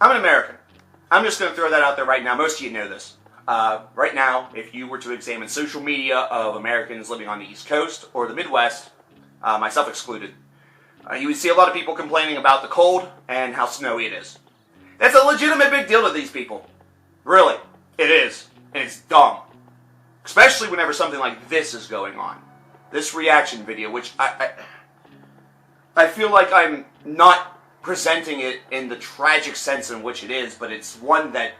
I'm an American. I'm just going to throw that out there right now. Most of you know this. Right now, if you were to examine social media of Americans living on the East Coast or the Midwest, myself excluded, you would see a lot of people complaining about the cold and how snowy it is. That's a legitimate big deal to these people. Really, it is. And it's dumb. Especially whenever something like this is going on. This reaction video, which I feel like I'm not presenting it in the tragic sense in which it is, but it's one that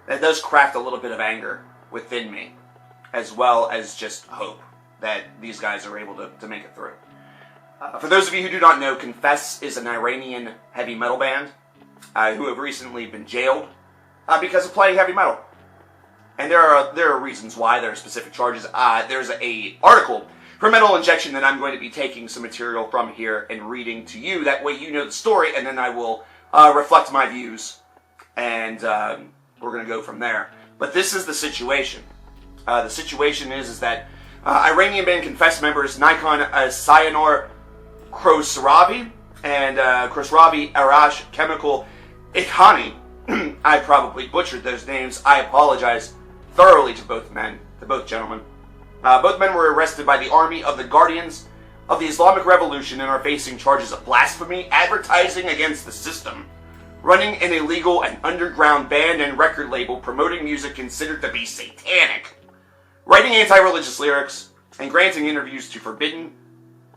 does craft a little bit of anger within me, as well as just hope that these guys are able to make it through. For those of you who do not know, Confess is an Iranian heavy metal band who have recently been jailed because of playing heavy metal. And there are reasons why. There are specific charges. There's an article for Metal Injection that I'm going to be taking some material from here and reading to you. That way you know the story, and then I will reflect my views, and we're going to go from there. But this is the situation. The situation is that Iranian band Confess members Nikon Sayanor Khosravi and Khosravi Arash Chemical Ikhani, I probably butchered those names. I apologize thoroughly to both gentlemen. Both men were arrested by the Army of the Guardians of the Islamic Revolution and are facing charges of blasphemy, advertising against the system, running an illegal and underground band and record label promoting music considered to be satanic, writing anti-religious lyrics, and granting interviews to forbidden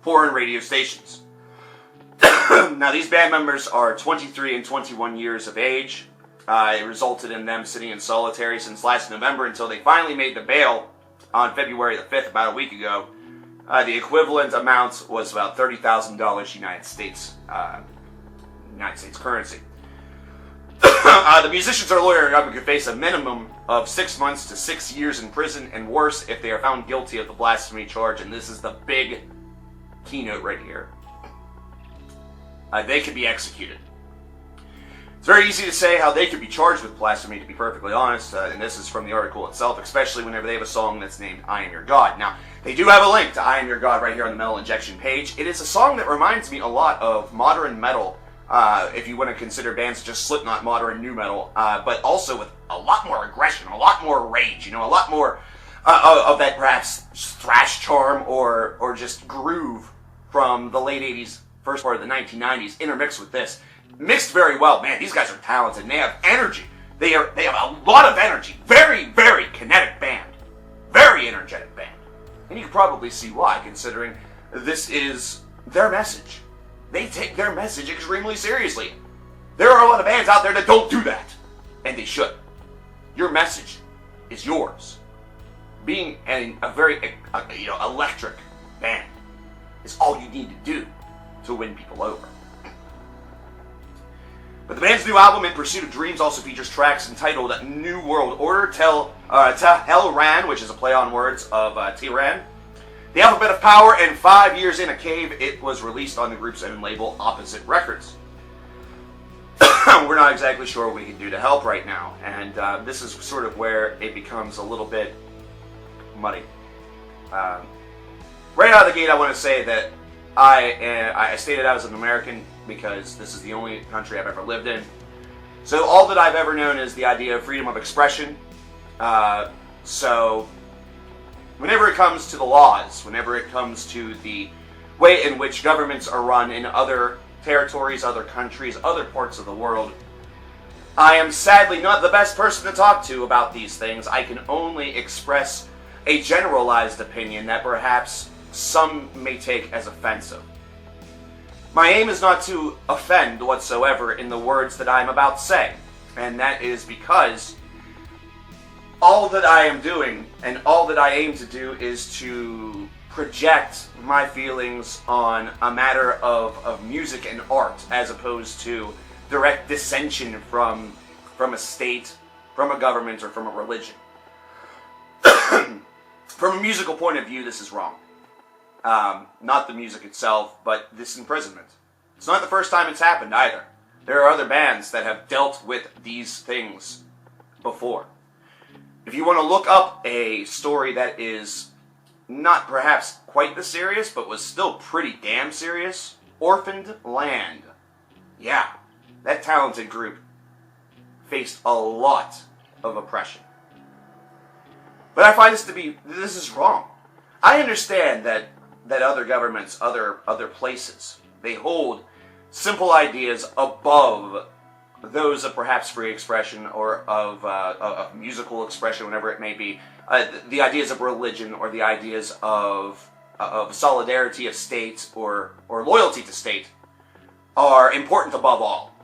foreign radio stations. Now, these band members are 23 and 21 years of age. It resulted in them sitting in solitary since last November until they finally made the bail on February the 5th, about a week ago. The equivalent amount was about $30,000 United States currency. The musicians are lawyering up and could face a minimum of 6 months to 6 years in prison, and worse if they are found guilty of the blasphemy charge, and this is the big keynote right here. They could be executed. It's very easy to say how they could be charged with blasphemy, to be perfectly honest, and this is from the article itself, especially whenever they have a song that's named I Am Your God. Now, they do have a link to I Am Your God right here on the Metal Injection page. It is a song that reminds me a lot of modern metal, if you want to consider bands such as Slipknot modern new metal, but also with a lot more aggression, a lot more rage, a lot more of that perhaps thrash charm or just groove from the late 80s, first part of the 1990s, intermixed with this. Mixed very well. Man, these guys are talented, and they have energy. They have a lot of energy. Very, very kinetic band. Very energetic band. And you can probably see why, considering this is their message. They take their message extremely seriously. There are a lot of bands out there that don't do that, and they should. Your message is yours. Being a very electric band is all you need to do to win people over. But the band's new album, In Pursuit of Dreams, also features tracks entitled New World Order, Tehran, which is a play on words of Tehran, The Alphabet of Power, and 5 Years in a Cave. It was released on the group's own label, Opposite Records. We're not exactly sure what we can do to help right now, and this is sort of where it becomes a little bit muddy. Right out of the gate, I want to say that I stated I was an American because this is the only country I've ever lived in. So all that I've ever known is the idea of freedom of expression. So whenever it comes to the laws, whenever it comes to the way in which governments are run in other territories, other countries, other parts of the world, I am sadly not the best person to talk to about these things. I can only express a generalized opinion that perhaps some may take as offensive. My aim is not to offend whatsoever in the words that I am about to say, and that is because all that I am doing and all that I aim to do is to project my feelings on a matter of music and art, as opposed to direct dissension from a state, from a government, or from a religion. From a musical point of view, this is wrong. Not the music itself, but this imprisonment. It's not the first time it's happened either. There are other bands that have dealt with these things before. If you want to look up a story that is not perhaps quite this serious, but was still pretty damn serious, Orphaned Land. Yeah, that talented group faced a lot of oppression. But I find this is wrong. I understand that other governments, other places, they hold simple ideas above those of perhaps free expression or of musical expression, whatever it may be. The ideas of religion or the ideas of solidarity of state or loyalty to state are important above all.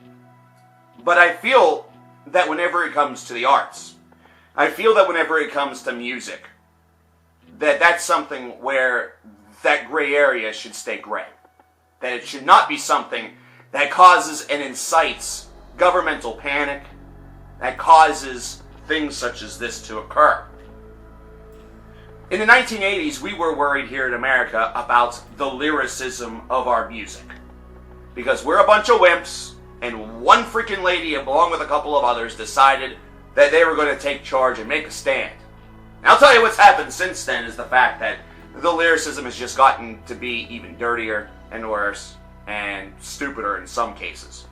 But I feel that whenever it comes to the arts, I feel that whenever it comes to music, that's something where that gray area should stay gray. That it should not be something that causes and incites governmental panic, that causes things such as this to occur. In the 1980s, we were worried here in America about the lyricism of our music. Because we're a bunch of wimps, and one freaking lady, along with a couple of others, decided that they were going to take charge and make a stand. And I'll tell you what's happened since then is the fact that the lyricism has just gotten to be even dirtier and worse and stupider in some cases.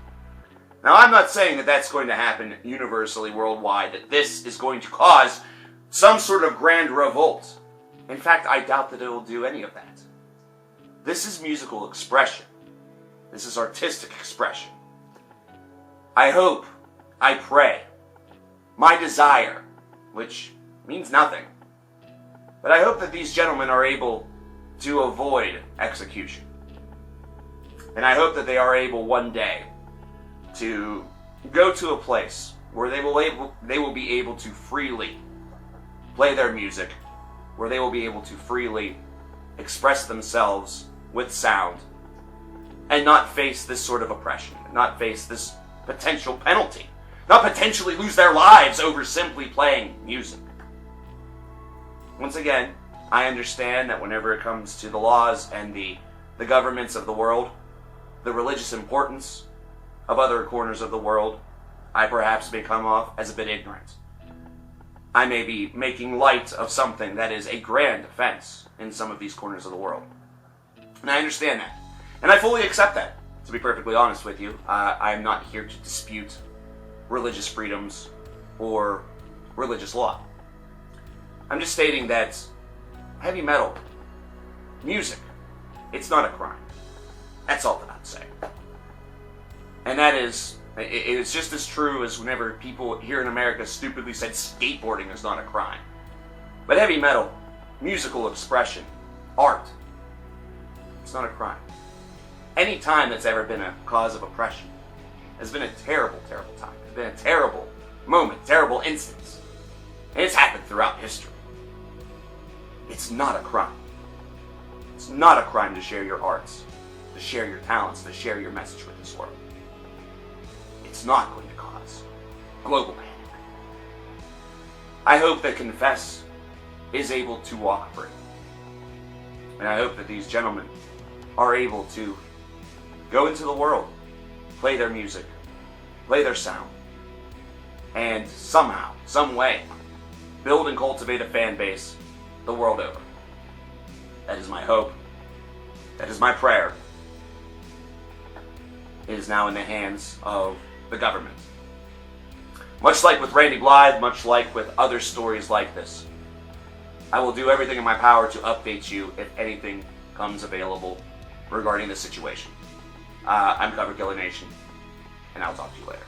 Now, I'm not saying that that's going to happen universally worldwide, that this is going to cause some sort of grand revolt. In fact, I doubt that it will do any of that. This is musical expression. This is artistic expression. I hope, I pray, my desire, which means nothing, but I hope that these gentlemen are able to avoid execution. And I hope that they are able one day to go to a place where they will be able to freely play their music, where they will be able to freely express themselves with sound, and not face this sort of oppression, not face this potential penalty, not potentially lose their lives over simply playing music. Once again, I understand that whenever it comes to the laws and the governments of the world, the religious importance of other corners of the world, I perhaps may come off as a bit ignorant. I may be making light of something that is a grand offense in some of these corners of the world. And I understand that. And I fully accept that, to be perfectly honest with you. I am not here to dispute religious freedoms or religious law. I'm just stating that heavy metal, music, it's not a crime. That's all that I'm saying. And that is, it's just as true as whenever people here in America stupidly said skateboarding is not a crime. But heavy metal, musical expression, art, it's not a crime. Any time that's ever been a cause of oppression has been a terrible, terrible time. It's been a terrible moment, terrible instance. And it's happened throughout history. It's not a crime. It's not a crime to share your arts, to share your talents, to share your message with this world. It's not going to cause global panic. I hope that Confess is able to walk free. And I hope that these gentlemen are able to go into the world, play their music, play their sound, and somehow, some way, build and cultivate a fan base the world over. That is my hope. That is my prayer. It is now in the hands of the government. Much like with Randy Blythe, much like with other stories like this, I will do everything in my power to update you if anything comes available regarding the situation. I'm CoverKillerNation, and I'll talk to you later.